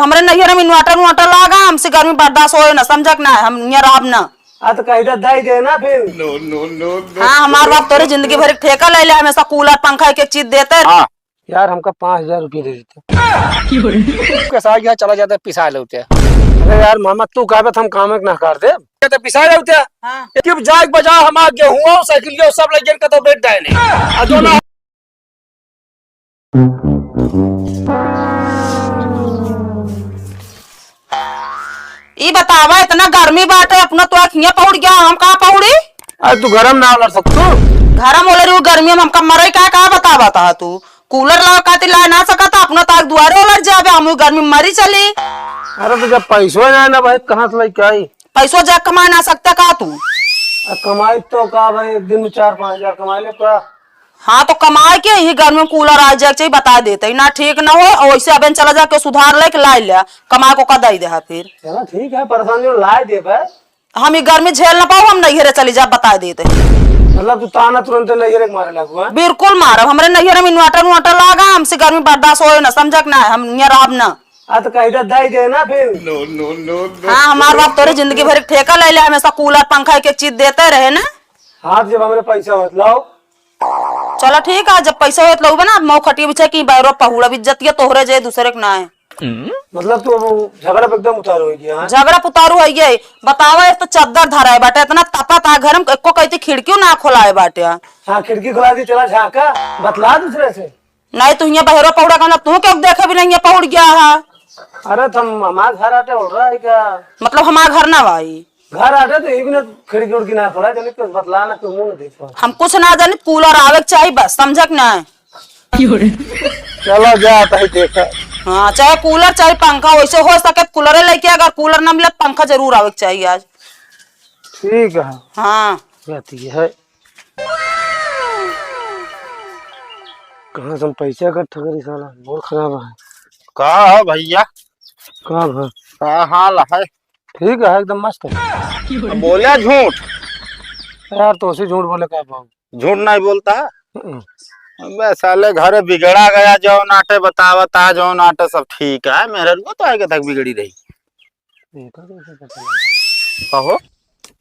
मारब। हमरे नैहर में इन्वर्टर लागा, हमसे गर्मी बर्दाश्त हो ना, समझक ना हम यहाँ रहब ना। तो कहीं दाई देना फिर। हाँ हमार बाप तोरे जिंदगी भर ठेका ले ले, हमेशा कूलर पंखा एक चीज देते। हाँ यार हमका 5,000 रुपये दे देते। कैसा गया चला जाता पिसा लेते। अरे यार मामा तू कहबत हम काम ना कर दे तो पिसा लेते। हाँ। कि जाग बजा हम आ गए हुआ साइकिल के सब लग के तो बैठ जाए नहीं जो ना। ई बतावा इतना गर्मी बाटे अपना तो अखियां पहुड़ गया, हम कहाँ पहुड़ी? अरे तू गरम ना लड़ सकतू। घर में ओलर गर्मी में हमका मरे का बतावा था तू? कूलर लगा खातिर ला ना सकता, अपना ताक दुआरे उलट जावे, हम गर्मी में मरी चली। अरे तो जब पैसो ना ना भाई कहाँ से लेके आई? पैसों जग कमा ना सकता का तू? कमाई तो का भाई एक दिन में 4-5 हजार कमा ले का। हाँ तो कमाए के ही गर्मी में कूलर आ जाए चाहिए बता देते ना, ठीक ना हो वैसे अब चला जाके सुधार ले ला लिया, कमा को कदाई दे फिर। चलो ठीक है, परेशानी ला दे भाई। हम ये गर्मी झेल ना पाओ, हम नैहरे चली जा बता देते। मतलब तू ताना तुरंत नैहरे के मारे लगवा। बिल्कुल मारब। हमरे नैहर में इन्वर्टर लागा, हमसे गर्मी बर्दाश्त हो ना, समझक ना हम यहाँ रहब ना। तो कहीं दाई देना फिर। हाँ हमार बाप तोरे जिंदगी भर ठेका ले ले, हमेशा कूलर पंखा एक चीज देते रहे ना। हाँ जब हमारे पैसा होत लाओ। चलो ठीक है, जब पैसा होत लोगे ना मऊ खटिया बिछा की बैरो पहुड़ा इज्जतिया तोहरे जे दूसरे के ना है। मतलब तू झगड़ा पे एकदम उतार हो गया। झगड़ा पुतारू है ये बतावा, एक तो चद्दर धरा है बाटे, इतना तपा था घर में एको कहती खिड़कियों ना खोलाए बाटे। हाँ खिड़की खुला दी, चला झाका बतला दूसरे से। नहीं तू यहाँ बहरो पहुड़ा का, तू क्यों देखे भी नहीं पहुड़ गया है? अरे तुम हमारे घर आते हो रहा है क्या? मतलब हमारा घर ना भाई, घर आते तो ये भी ना खिड़की उड़की ना खोला, चलिए कुछ बतला ना क्यों मुंह देखो। हम कुछ ना जाने, कूलर आवे चाहिए बस, समझक ना। चलो जाता है देखा। हाँ चाहे कूलर चाहे पंखा, वैसे हो सके कूलर लेके, अगर कूलर ना मिले पंखा जरूर आवे चाहिए आज। ठीक है। हाँ कहती है कहाँ से हम पैसे इकट्ठा करी, साला मूड खराब है। का है भैया? कहाँ है? का हाल है? ठीक है एकदम मस्त है। बोले झूठ? यार तो उसे झूठ बोले का पाऊँ? झूठ नहीं बोलता है। बे साले घर बिगड़ा गया, जो नाटे बतावता जो नाटे सब ठीक है, मेरे को तो आगे तक बिगड़ी रही। कहो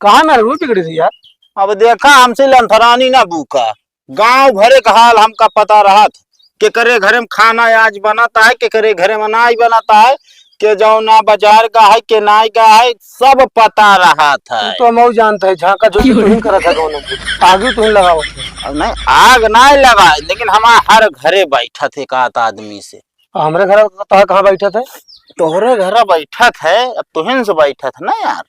कहाँ मेरे रूप बिगड़ी थी यार? अब देखा हमसे लंथरानी ना भूखा, गांव भरे का हाल हमका पता रहा था के करे घरे में खाना आज बनाता है, के करे घरे में अनाज बनाता है, के जो ना बाजार का है के नाई का है, सब पता रहा था। तो मऊ जानता है झाका जो तुम करा था कौन आगे तुम लगाओ। अब नहीं आग नहीं लगा, लेकिन हमारे हर घरे बैठा थे का आदमी से। हमारे घर तो कहाँ बैठा था? तोहरे घर बैठा थे, अब तुहिन से बैठा था ना यार।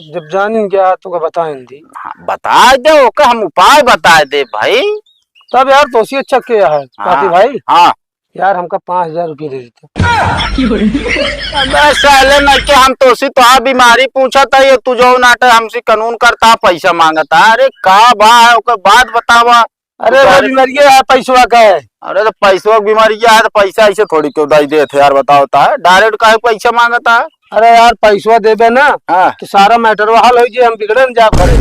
जब जान क्या तो बताए दी। हाँ, बता दे ओके, हम उपाय बता दे भाई। तब यार तो अच्छा किया है काती भाई। हाँ यार हमका 5,000 रुपये दे देते। साले न के हम तो सी तो बीमारी पूछा था, ये तू जो नाटे हमसे कानून करता पैसा मांगता। अरे का बा है ओके बात बतावा। अरे बीमारी है पैसा का है। अरे तो पैसों की बीमारी है तो पैसा ऐसे थोड़ी क्यों दाई दे थे यार, बताओ डायरेक्ट का पैसा मांगता है। अरे यार पैसा देबे ना। हाँ तो सारा मैटर हल हो जाए, हम बिगड़े न जा करे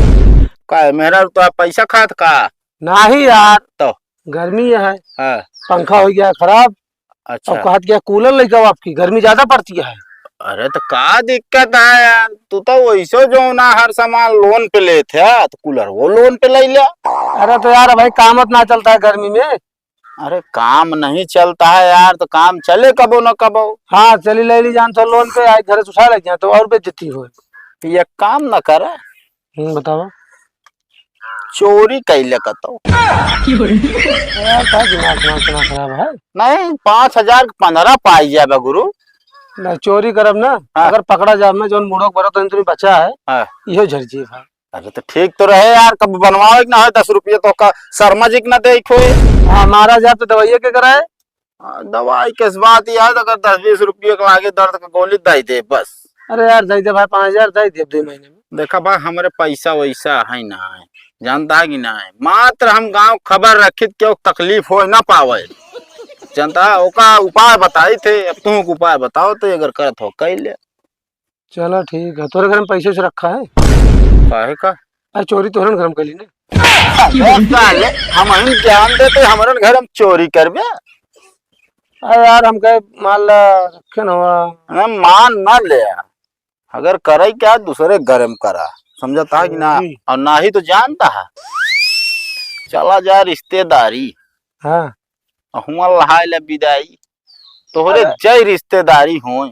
का मेरा तो पैसा खात का नहीं यार। तो गर्मी है। हाँ पंखा हो गया खराब। अच्छा और कहत गया कूलर लेके आओ, आपकी गर्मी ज्यादा पड़ती है। अरे तो का दिक्कत है यार, तू तो वैसे जो ना हर सामान लोन पे ले थे, तो कूलर वो लोन पे ले लिया। अरे तो यार भाई काम ना चलता है गर्मी में। अरे काम नहीं चलता है यार, तो काम चले कबो न कबो। हाँ चली ले ली जान तो लोन पे आए घर से उठा ले तो और बेइज्जती हो। ये काम न करे, बताओ चोरी कैले कतो। यार का दिमाग इतना खराब है। नहीं 5,000 15 पाई जाए गुरु। ना चोरी करब ना। हाँ। अगर पकड़ा जाब में जो मुड़क भरो तो इतनी बचा है। हाँ। इहो झरजी भाई। अरे तो ठीक तो रहे यार, कब बनवाओ ना है 10 रुपये तो का शर्मा जी न देखो। हाँ मारा जाए तो दवाइया के कराए। दवाई किस बात यार, अगर 10-20 रुपये का आगे दर्द का गोली दे दे बस। अरे यार दे दे भाई 5,000 दे दे 2 महीने में। देखा भाई हमारे पैसा वैसा है ना है, जानता है कि ना है, मात्र हम गांव खबर रखित क्यों तकलीफ हो ना पावे, जनता ओका उपाय बताई थे। अब तुम उपाय बताओ तो अगर करत हो कह ले। चलो ठीक है, तोरे घर में पैसे से रखा है काहे का? अरे चोरी तोहरे घर में कली ना। हम ज्ञान देते हमारे घर हम चोरी करबे। अरे यार हम कहे मान ला रखे न हुआ। मान न ले, अगर करे क्या दूसरे गरम करा, समझता है कि ना, और ना ही तो जानता है। चला जा रिश्तेदारी, हाँ हुआ लहाय ले विदाई, तोहरे जय रिश्तेदारी हो।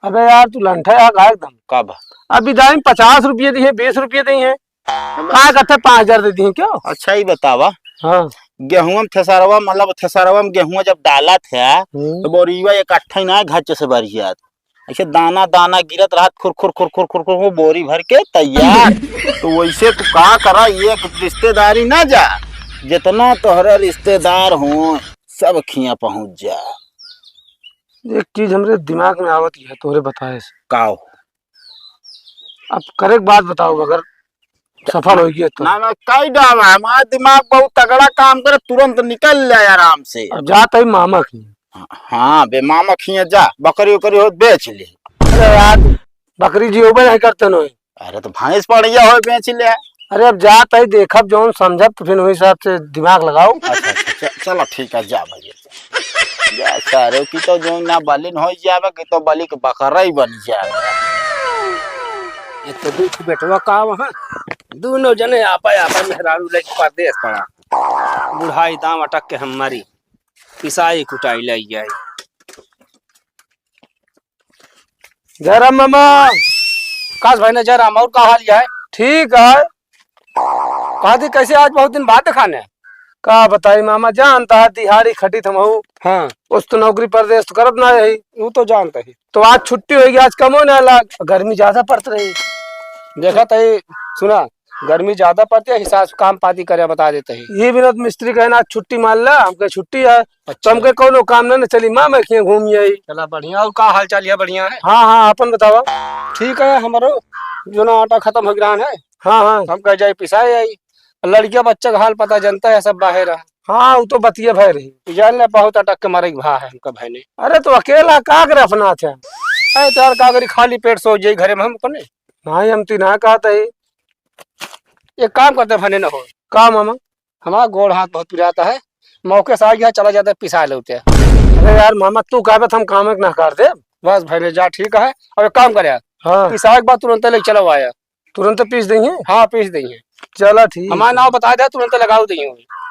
अबे यार तू लंठा यार का एकदम। कब? अभी दाई 50 रुपये दी है, 20 रुपये दी है, कहा करते 5000 दे दी है क्यों? अच्छा ही बतावा, हाँ गेहूं में थेसरवा, मतलब थेसरवा में गेहूं जब डाला था तो बोरीवा एक अट्ठा ना घच से भरिया, ऐसे दाना दाना गिरत रहा, खुर खुर खुर खुर खुर खुर वो बोरी भर के तैयार। तो वैसे तू का करा, ये रिश्तेदारी ना जा, जितना तोहरे रिश्तेदार हो सब खिया पहुंच जा। एक चीज हमरे दिमाग में आवत है तोरे बताए से। काओ? अब करे बात बताओ, अगर सफल होगी तो। ना ना कई डावा, हमारा दिमाग बहुत तगड़ा काम करे, तुरंत निकल जाए आराम से। अब जाता ही मामा की। हाँ बे मामा खिया जा, बकरी उकरी हो बेच ले। अरे यार बकरी जी उबे नहीं करते नो। अरे तो भैंस पड़िया हो बेच ले। अरे अब जाता ही देखब जौन समझब तो फिर वही हिसाब से दिमाग लगाओ। अच्छा चलो ठीक है, जा भैया जा। सारे की तो जो ना बलिन हो जावे कि तो बलि के बकरा ही बन जावे। ये तो दुख बेटवा का वहाँ दोनों जने आपा मेहरारू लेके परदेश पड़ा, बुढ़ाई दाम अटक के हमारी पिसाई कुटाई लाई जाए। जयराम मामा। काश भाई ने जयराम, और का हाल है? ठीक है। कहा थी कैसे आज बहुत दिन बाद खाने? का बताई मामा, जानता है दिहाड़ी खटी थमहू। हाँ उस तो नौकरी परदेश तो करत ना रही, वो तो जानता ही। तो आज छुट्टी होगी, आज कमो ना लाग, गर्मी ज्यादा पड़त रही। देखा तही सुना, गर्मी ज्यादा पड़ती है, हिसाब से काम पाती करे बता देते ही। ये विनोद मिस्त्री कहना छुट्टी मान ला, हमके छुट्टी है। अच्छा। तो हमके कोनो काम ना चली, माँ मैं खिए घूम आई। चला बढ़िया, और का हाल चाल है? बढ़िया है। हाँ हाँ अपन बतावा। ठीक है, हमारो जो ना आटा खत्म हो गया है। हाँ हाँ हम कह जाए पिसाए आई, लड़किया बच्चा का हाल पता जनता है, सब बाहर है। हाँ वो तो बतिया भाई रही, जान ले बहुत अटक के मारे भा है हमका भाई ने। अरे तो अकेला का करे अपना थे? अरे तो का करी, खाली पेट सो जाई घरे में हम अपने। नहीं हम तीना कहते ही एक काम करते भने न हो। का मामा? हमारा गोड़ हाथ बहुत पिराता है, मौके से आ गया चला जाता है पिसा लेते। अरे यार मामा तू कहे हम काम ना कर दे। बस भाई ने जा ठीक है, और एक काम करे, हाँ पिसा के बाद तुरंत लेके चलो आया, तुरंत पीस देंगे। हाँ पीस देंगे। चला ठीक, हमारा नाम बता दे, तुरंत लगाओ देंगे।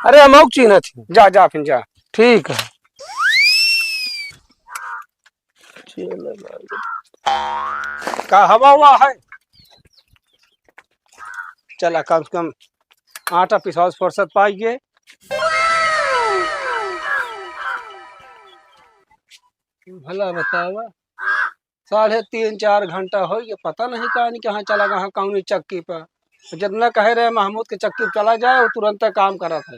अरे अमौक चीना थी। जा जा फिर जा। ठीक है। का हवा हुआ है? चला कम से कम आटा पिसाओ फुर्सत पाइए। भला बतावा 3.5-4 घंटा हो गया, पता नहीं कहाँ चला गया कौन चक्की पर। जितना कहे रहे महमूद के चक्की पर चला जाए, वो तुरंत काम करा था।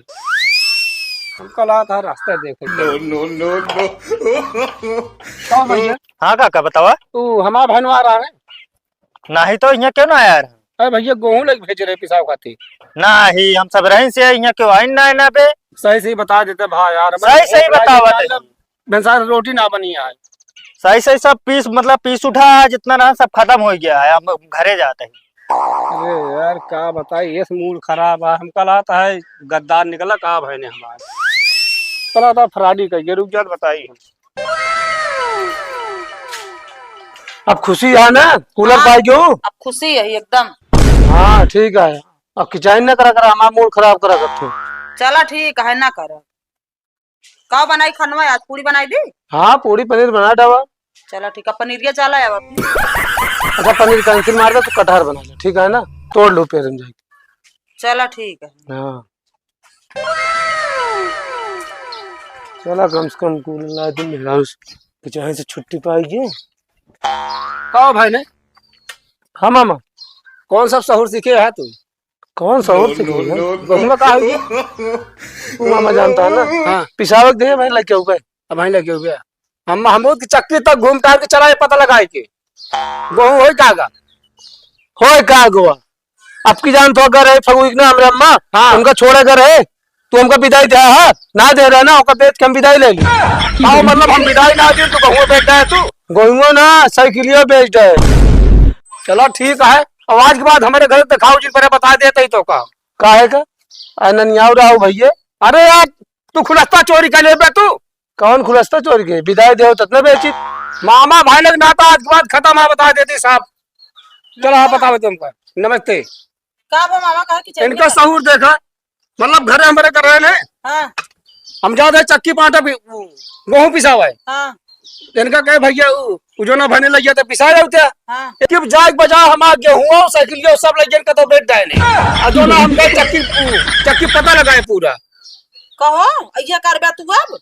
हम कल आया था रास्ते देखे। भैया हाँ काका बतावा। तू हमारा भनवा रहा है? नहीं तो यहाँ क्यों ना आया? अरे भैया गेहूं लग भेज रहे पिसाव खाती। नहीं हम सब रही से यहाँ क्यों आई ना पे। सही सही बता देते भाई यार, सही बतावा। भैंसार रोटी ना बनी है। सही सब पीस, मतलब पीस उठा जितना रहा सब खत्म हो गया है, अब घरे जाते हैं। अरे यार का बताई, ये मूड खराब है। हम कल आता है गद्दार निकला का भाई ने हमारा, कल आता फराडी कहिए, रुक जात बताई। अब खुशी है ना कूलर पाई जो? अब खुशी है एकदम। हाँ ठीक है, अब किचाइन ना करा कर, हमारा मूड खराब करा कर। चला ठीक है ना कर। का बनाई खनवा आज? पूरी बनाई दी? हाँ पूरी पनीर बना डावा। चला ठीक है, पनीर चला है। अच्छा पनीर कैंसिल मार दे तो कटहर बना ले, ठीक है ना? तोड़ लो पैर में जाके। चला ठीक है। हाँ चला कम से कम कूलर दिन चाहे से छुट्टी पाएगी। कहो भाई ने। हाँ मामा। कौन सा सहूर सीखे है तू? कौन सहूर सीखे है? बहुमा का है तू मामा जानता है ना। हाँ पिसावक दे भाई लगे ऊपर। अब भाई लगे ऊपर हम महमूद की चक्की तक घूम टार के चला, पता लगाए के गेहूं होई कागा होई का गोवा। अब की जान तो अगर है फगुई ना हमरे अम्मा। हाँ उनका छोड़े कर है, तू हमका विदाई दे है ना दे रहा ना, ओका बेच के हम विदाई ले ली। मतलब हम विदाई ना दे तो गेहूं बेच है, तू गेहूं ना साइकिलिया बेच है। चलो ठीक है, आवाज के बाद हमारे घर दिखाओ जी, पर बता देते ही तो का है का ननियाव रहा भैया। अरे यार तू खुलस्ता चोरी कर ले तू कौन खुलस्ता चोर के विदाई दे तब न बेची मामा भाई लग नाता आज के बाद खत्म है बता देती साहब। चलो हाँ बताओ तुमको नमस्ते। का बा मामा कहा कि इनका सहूर देखा मतलब घरे हमारे कर रहे हैं हाँ हम जाते हैं चक्की पाटा गेहूं पिसावा है हाँ इनका कहे भैया उ जो ना भरने लग गया तो पिसा जाते हाँ कि जाग बजा हम गेहूं साइकिल सब लग गया तो बेट डाय नहीं जो ना हम गए चक्की पता लगाए पूरा। कहो ऐसा करबे तू अब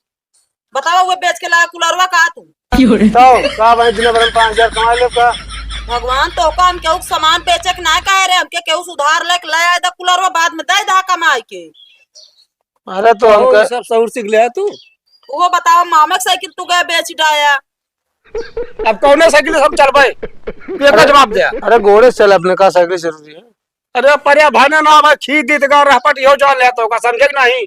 बताओ वो बेच के लाया कूलरवा का तू तो का भाई दिन भर में 5,000 कमा लो का भगवान तो का हम केहू सामान बेचे के ना कह रहे हमके केहू सुधार लेके ले आए दा कूलरवा बाद में दे दा कमाई के। अरे तो हम सब सहूर सीख लिया तू। वो बताओ मामा की साइकिल तू गए बेच डाया अब कौन साइकिल सब चल भाई का जवाब दे। अरे घोड़े चल अपने का साइकिल जरूरी है। अरे परिया भाने ना भाई खींच दी तो रहपट यो जान ले तो का समझे कि नहीं।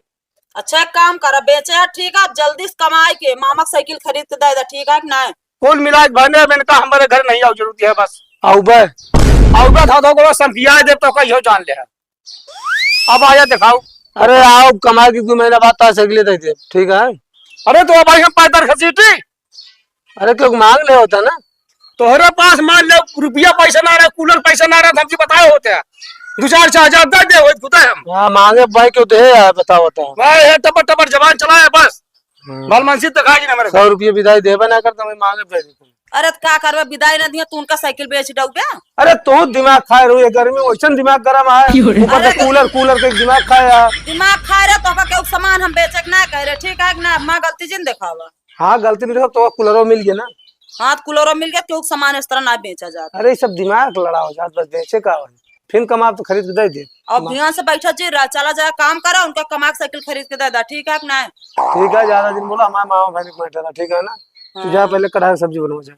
अच्छा एक काम करा बेचे है ठीक है जल्दी से कमाई के मामा की साइकिल खरीद के दे दा ठीक है कि नहीं। कुल मिला भाने मैंने कहा हमारे घर नहीं आओ जरूरत है बस आऊबे था तो समझिया दे तो का यो जान ले अब आया दिखाओ। अरे आओ कमा की 2 महीना बाद साइकिल दे दे ठीक है। अरे तो भाई हम पैदल खसीटी अरे क्यों मांग ले होता ना तोहरे पास मान ले रुपया पैसा ना रहा कूलर पैसा ना रहा हमसे बताए होते हैं 2-4 दे दे खुदा हम हां मांगे भाई क्यों दे यार बताओ होता भाई है टपर टपर जवान चला है बस बाल मनसी दिखाई ना मेरे 100 रुपया विदाई देबे ना करता मैं मांगे पे। अरे तो क्या करबे विदाई न दिया तू उनका साइकिल बेच डोगे। अरे तू दिमाग खाए रहो ये गर्मी में वैसन दिमाग गरम है ऊपर से कूलर के दिमाग खाया दिमाग खा रहे तो केहू सामान हम बेचे के ना कह रहे ठीक है कि ना मां गलती जिन दिखावा। हाँ गलती नहीं तो कूलरों मिल गया ना हाथ कूलरों मिल गया केहू सामान इस तरह ना बेचा जाता। अरे सब दिमाग लड़ा हो जाता बस बेचे का फिर कमा तो खरीद के दे दे अब ध्यान से बैठा जी चला जाए काम करा उनका कमा के साइकिल खरीद के दे दा ठीक है कि नहीं। ठीक है ज्यादा दिन बोला हमारे मामा भाई ने बैठा था ठीक है ना तू जा पहले कढ़ाई सब्जी बनवा जा।